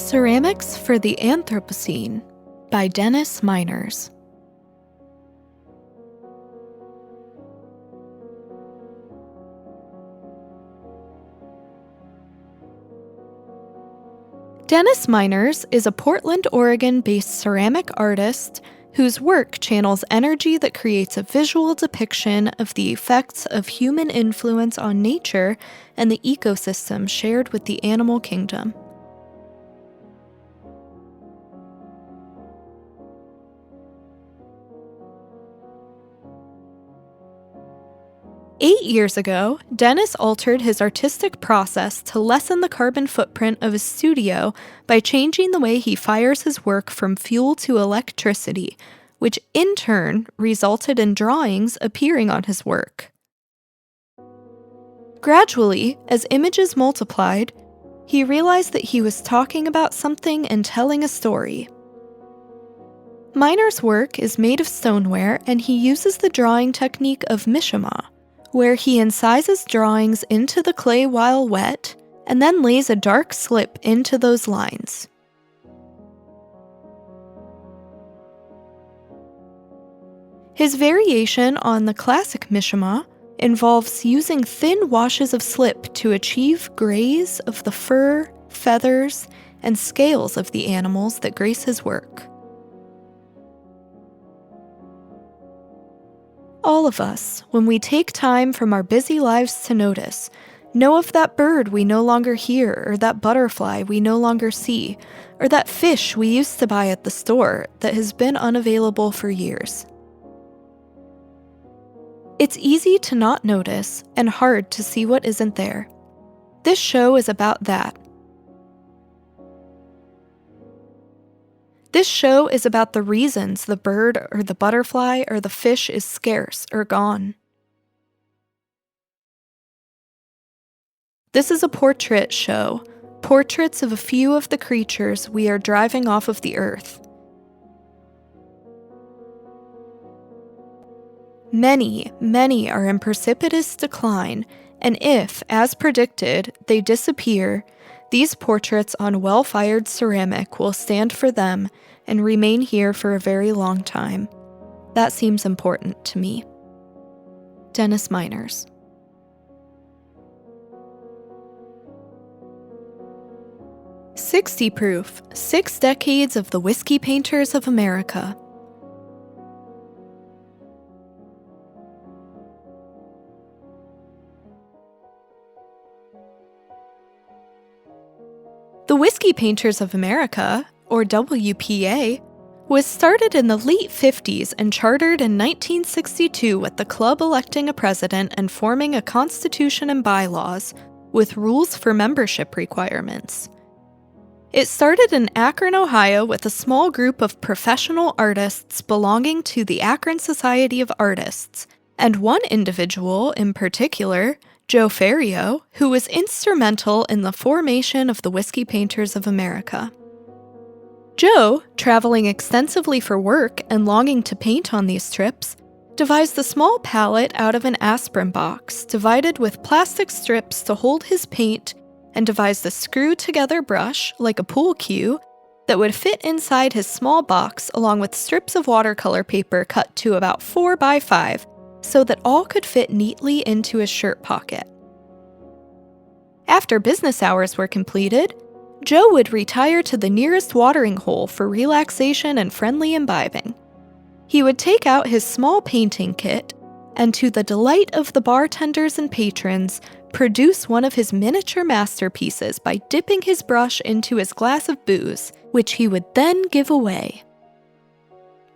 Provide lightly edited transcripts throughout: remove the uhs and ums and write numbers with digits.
Ceramics for the Anthropocene by Dennis Miners. Dennis Miners is a Portland, Oregon-based ceramic artist whose work channels energy that creates a visual depiction of the effects of human influence on nature and the ecosystem shared with the animal kingdom. Eight years ago, Dennis altered his artistic process to lessen the carbon footprint of his studio by changing the way he fires his work from fuel to electricity, which in turn resulted in drawings appearing on his work. Gradually, as images multiplied, he realized that he was talking about something and telling a story. Miners' work is made of stoneware, and he uses the drawing technique of mishima, where he incises drawings into the clay while wet, and then lays a dark slip into those lines. His variation on the classic mishima involves using thin washes of slip to achieve grays of the fur, feathers, and scales of the animals that grace his work. All of us, when we take time from our busy lives to notice, know of that bird we no longer hear, or that butterfly we no longer see, or that fish we used to buy at the store that has been unavailable for years. It's easy to not notice and hard to see what isn't there. This show is about that. This show is about the reasons the bird or the butterfly or the fish is scarce or gone. This is a portrait show, portraits of a few of the creatures we are driving off of the earth. Many, many are in precipitous decline, and if, as predicted, they disappear, these portraits on well-fired ceramic will stand for them and remain here for a very long time. That seems important to me. Dennis Miners. "60 Proof: 6 Decades of the Whiskey Painters of America." The Whiskey Painters of America, or WPA, was started in the late 50s and chartered in 1962 with the club electing a president and forming a constitution and bylaws with rules for membership requirements. It started in Akron, Ohio with a small group of professional artists belonging to the Akron Society of Artists, and one individual in particular, Joe Ferrio, who was instrumental in the formation of the Whiskey Painters of America. Joe, traveling extensively for work and longing to paint on these trips, devised a small palette out of an aspirin box divided with plastic strips to hold his paint, and devised a screw-together brush, like a pool cue, that would fit inside his small box along with strips of watercolor paper cut to about 4 by 5, so that all could fit neatly into his shirt pocket. After business hours were completed, Joe would retire to the nearest watering hole for relaxation and friendly imbibing. He would take out his small painting kit, and to the delight of the bartenders and patrons, produce one of his miniature masterpieces by dipping his brush into his glass of booze, which he would then give away.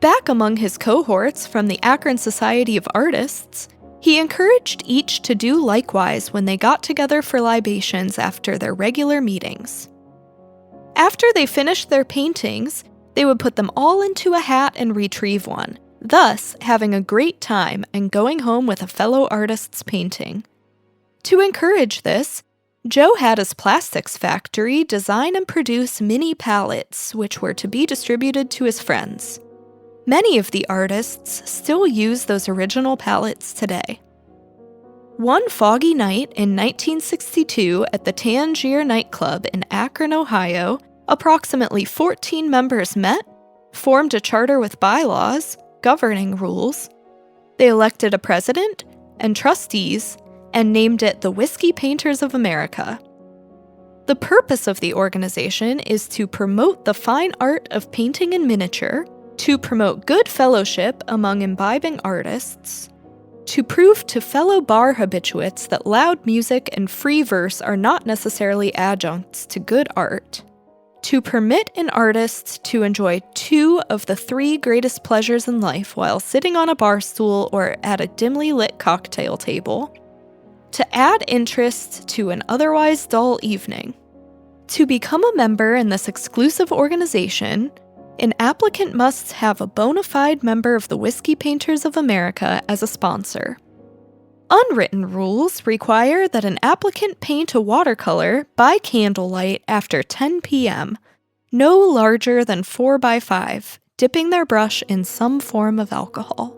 Back among his cohorts from the Akron Society of Artists, he encouraged each to do likewise when they got together for libations after their regular meetings. After they finished their paintings, they would put them all into a hat and retrieve one, thus having a great time and going home with a fellow artist's painting. To encourage this, Joe had his plastics factory design and produce mini palettes, which were to be distributed to his friends. Many of the artists still use those original palettes today. One foggy night in 1962 at the Tangier nightclub in Akron, Ohio, Approximately 14 members met, formed a charter with bylaws, governing rules. They elected a president and trustees and named it the Whiskey Painters of America. The purpose of the organization is to promote the fine art of painting in miniature, to promote good fellowship among imbibing artists, to prove to fellow bar habituates that loud music and free verse are not necessarily adjuncts to good art, to permit an artist to enjoy 2 of the 3 greatest pleasures in life while sitting on a bar stool or at a dimly lit cocktail table, to add interest to an otherwise dull evening. To become a member in this exclusive organization, an applicant must have a bona fide member of the Whiskey Painters of America as a sponsor. Unwritten rules require that an applicant paint a watercolor by candlelight after 10 p.m., no larger than 4 by 5, dipping their brush in some form of alcohol.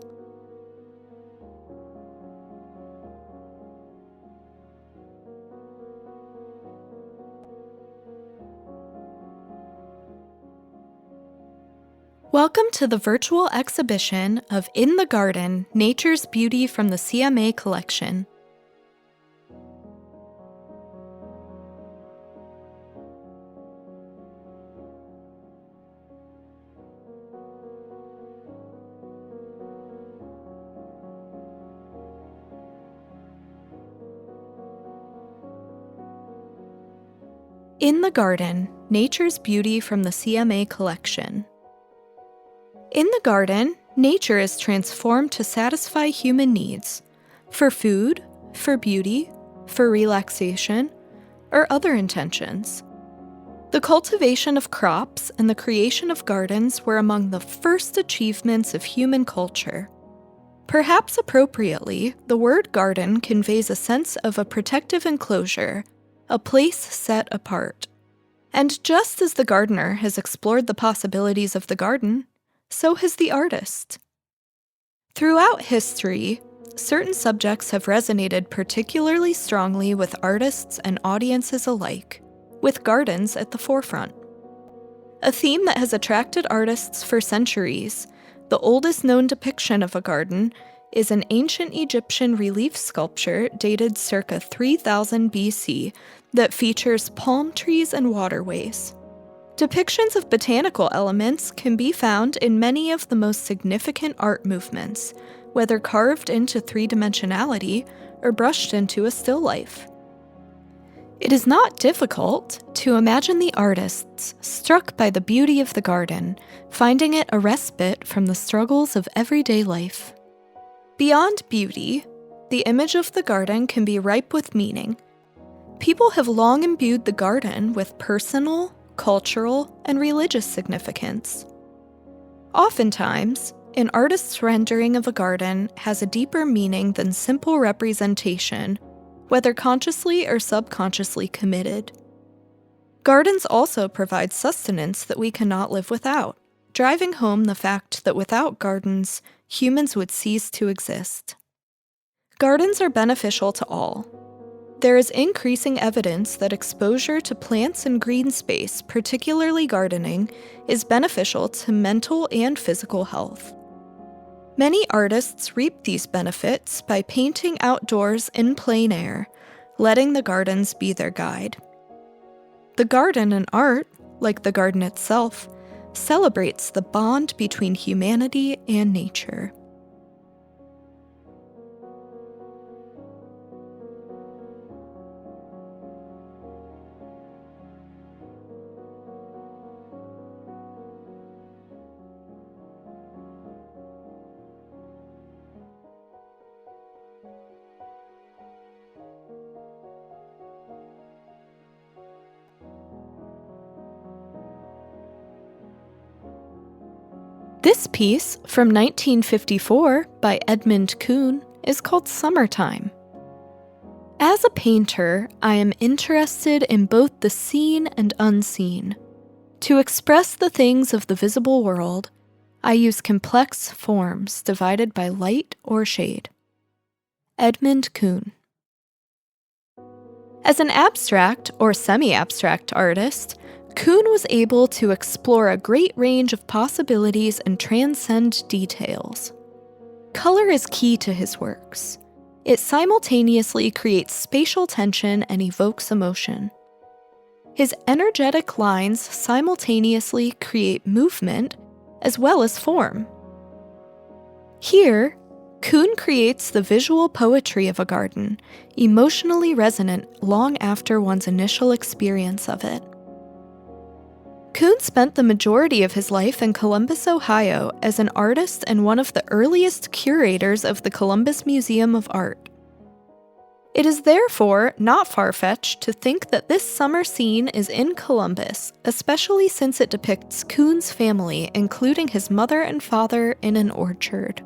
Welcome to the virtual exhibition of In the Garden, Nature's Beauty from the CMA Collection. In the Garden, Nature's Beauty from the CMA Collection. In the garden, nature is transformed to satisfy human needs for food, for beauty, for relaxation, or other intentions. The cultivation of crops and the creation of gardens were among the first achievements of human culture. Perhaps appropriately, the word garden conveys a sense of a protective enclosure, a place set apart. And just as the gardener has explored the possibilities of the garden, so has the artist. Throughout history, certain subjects have resonated particularly strongly with artists and audiences alike, with gardens at the forefront. A theme that has attracted artists for centuries, the oldest known depiction of a garden is an ancient Egyptian relief sculpture dated circa 3000 BC that features palm trees and waterways. Depictions of botanical elements can be found in many of the most significant art movements, whether carved into 3-dimensionality or brushed into a still life. It is not difficult to imagine the artists struck by the beauty of the garden, finding it a respite from the struggles of everyday life. Beyond beauty, the image of the garden can be ripe with meaning. People have long imbued the garden with personal, cultural, and religious significance. Oftentimes, an artist's rendering of a garden has a deeper meaning than simple representation, whether consciously or subconsciously committed. Gardens also provide sustenance that we cannot live without, driving home the fact that without gardens, humans would cease to exist. Gardens are beneficial to all. There is increasing evidence that exposure to plants and green space, particularly gardening, is beneficial to mental and physical health. Many artists reap these benefits by painting outdoors in plain air, letting the gardens be their guide. The garden in art, like the garden itself, celebrates the bond between humanity and nature. This piece, from 1954 by Edmund Kuhn, is called Summertime. As a painter, I am interested in both the seen and unseen. To express the things of the visible world, I use complex forms divided by light or shade. Edmund Kuhn. As an abstract or semi-abstract artist, Kuhn was able to explore a great range of possibilities and transcend details. Color is key to his works. It simultaneously creates spatial tension and evokes emotion. His energetic lines simultaneously create movement as well as form. Here, Kuhn creates the visual poetry of a garden, emotionally resonant long after one's initial experience of it. Kuhn spent the majority of his life in Columbus, Ohio, as an artist and one of the earliest curators of the Columbus Museum of Art. It is therefore not far-fetched to think that this summer scene is in Columbus, especially since it depicts Kuhn's family, including his mother and father, in an orchard.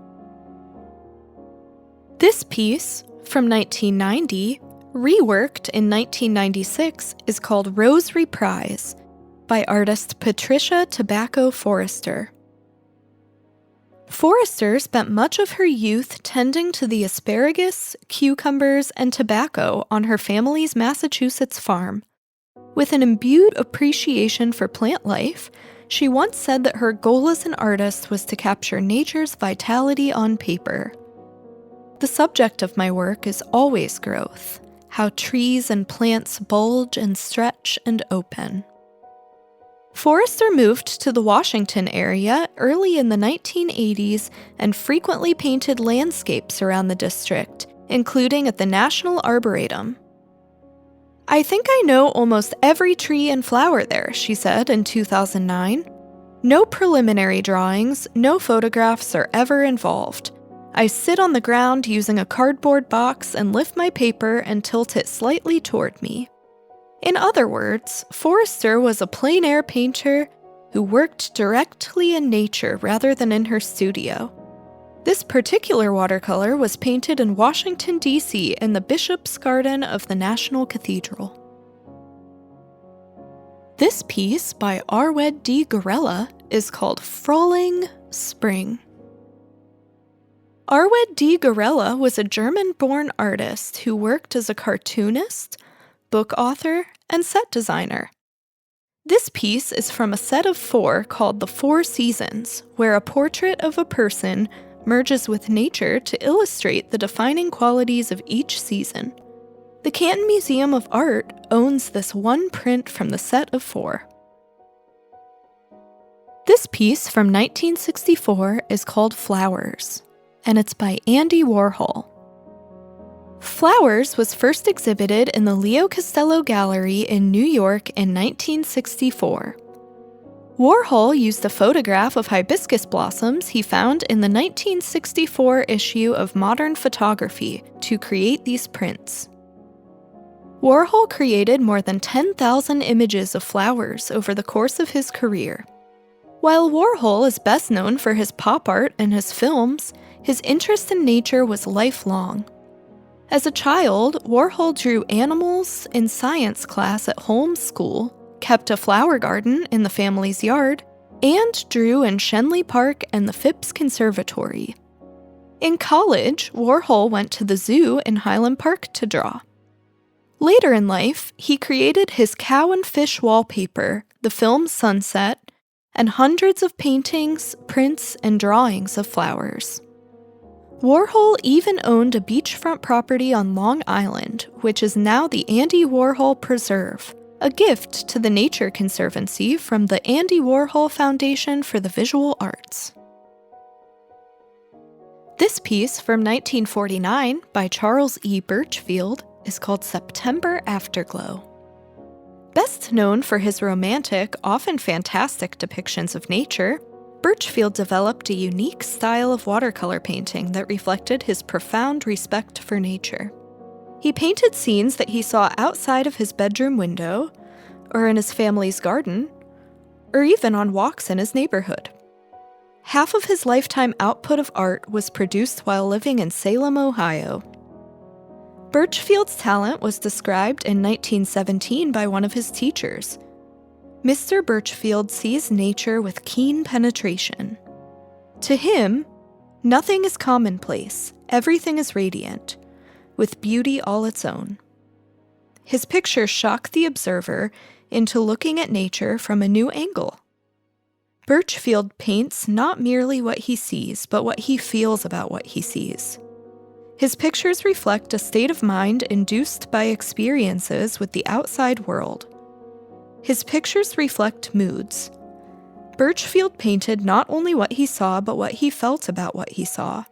This piece, from 1990, reworked in 1996, is called Rosary Prize by artist Patricia Tobacco Forrester. Forrester spent much of her youth tending to the asparagus, cucumbers, and tobacco on her family's Massachusetts farm. With an imbued appreciation for plant life, she once said that her goal as an artist was to capture nature's vitality on paper. The subject of my work is always growth, how trees and plants bulge and stretch and open. Forrester moved to the Washington area early in the 1980s and frequently painted landscapes around the district, including at the National Arboretum. "I think I know almost every tree and flower there," she said in 2009. "No preliminary drawings, no photographs are ever involved. I sit on the ground using a cardboard box and lift my paper and tilt it slightly toward me." In other words, Forrester was a plein-air painter who worked directly in nature rather than in her studio. This particular watercolor was painted in Washington, D.C. in the Bishop's Garden of the National Cathedral. This piece by Arwed D. Gorella is called Frühling Spring. Arwed D. Gorella was a German-born artist who worked as a cartoonist, book author, and set designer. This piece is from a set of 4 called The 4 Seasons, where a portrait of a person merges with nature to illustrate the defining qualities of each season. The Canton Museum of Art owns this one print from the set of 4. This piece from 1964 is called Flowers, and it's by Andy Warhol. Flowers was first exhibited in the Leo Costello Gallery in New York in 1964. Warhol used a photograph of hibiscus blossoms he found in the 1964 issue of Modern Photography to create these prints. Warhol created more than 10,000 images of flowers over the course of his career. While Warhol is best known for his pop art and his films, his interest in nature was lifelong. As a child, Warhol drew animals in science class at Holmes School, kept a flower garden in the family's yard, and drew in Schenley Park and the Phipps Conservatory. In college, Warhol went to the zoo in Highland Park to draw. Later in life, he created his cow and fish wallpaper, the film Sunset, and hundreds of paintings, prints, and drawings of flowers. Warhol even owned a beachfront property on Long Island, which is now the Andy Warhol Preserve, a gift to the Nature Conservancy from the Andy Warhol Foundation for the Visual Arts. This piece from 1949 by Charles E. Birchfield is called September Afterglow. Best known for his romantic, often fantastic depictions of nature, Birchfield developed a unique style of watercolor painting that reflected his profound respect for nature. He painted scenes that he saw outside of his bedroom window, or in his family's garden, or even on walks in his neighborhood. Half of his lifetime output of art was produced while living in Salem, Ohio. Birchfield's talent was described in 1917 by one of his teachers. Mr. Birchfield sees nature with keen penetration. To him, nothing is commonplace, everything is radiant, with beauty all its own. His pictures shock the observer into looking at nature from a new angle. Birchfield paints not merely what he sees, but what he feels about what he sees. His pictures reflect a state of mind induced by experiences with the outside world. His pictures reflect moods. Birchfield painted not only what he saw, but what he felt about what he saw.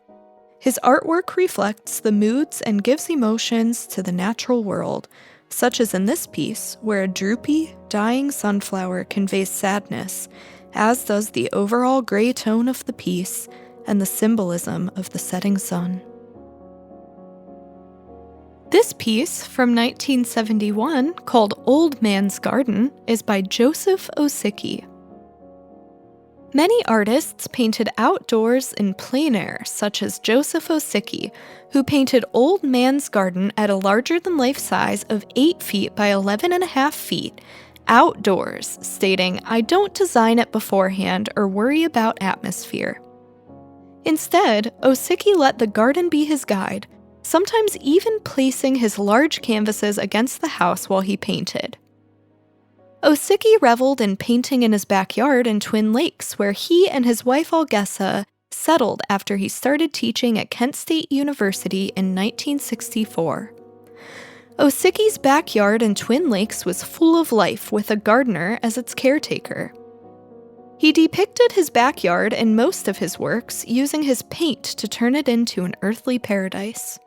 His artwork reflects the moods and gives emotions to the natural world, such as in this piece, where a droopy, dying sunflower conveys sadness, as does the overall gray tone of the piece and the symbolism of the setting sun. This piece, from 1971, called Old Man's Garden, is by Joseph Osicki. Many artists painted outdoors in plein air, such as Joseph Osicki, who painted Old Man's Garden at a larger-than-life size of 8 feet by 11.5 feet, outdoors, stating, "I don't design it beforehand or worry about atmosphere." Instead, Osicki let the garden be his guide, sometimes even placing his large canvases against the house while he painted. Osicki reveled in painting in his backyard in Twin Lakes, where he and his wife Olgesa settled after he started teaching at Kent State University in 1964. Osicki's backyard in Twin Lakes was full of life, with a gardener as its caretaker. He depicted his backyard in most of his works, using his paint to turn it into an earthly paradise.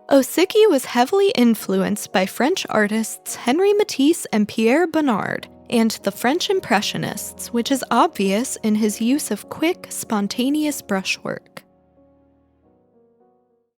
Osicki was heavily influenced by French artists Henri Matisse and Pierre Bonnard, and the French Impressionists, which is obvious in his use of quick, spontaneous brushwork.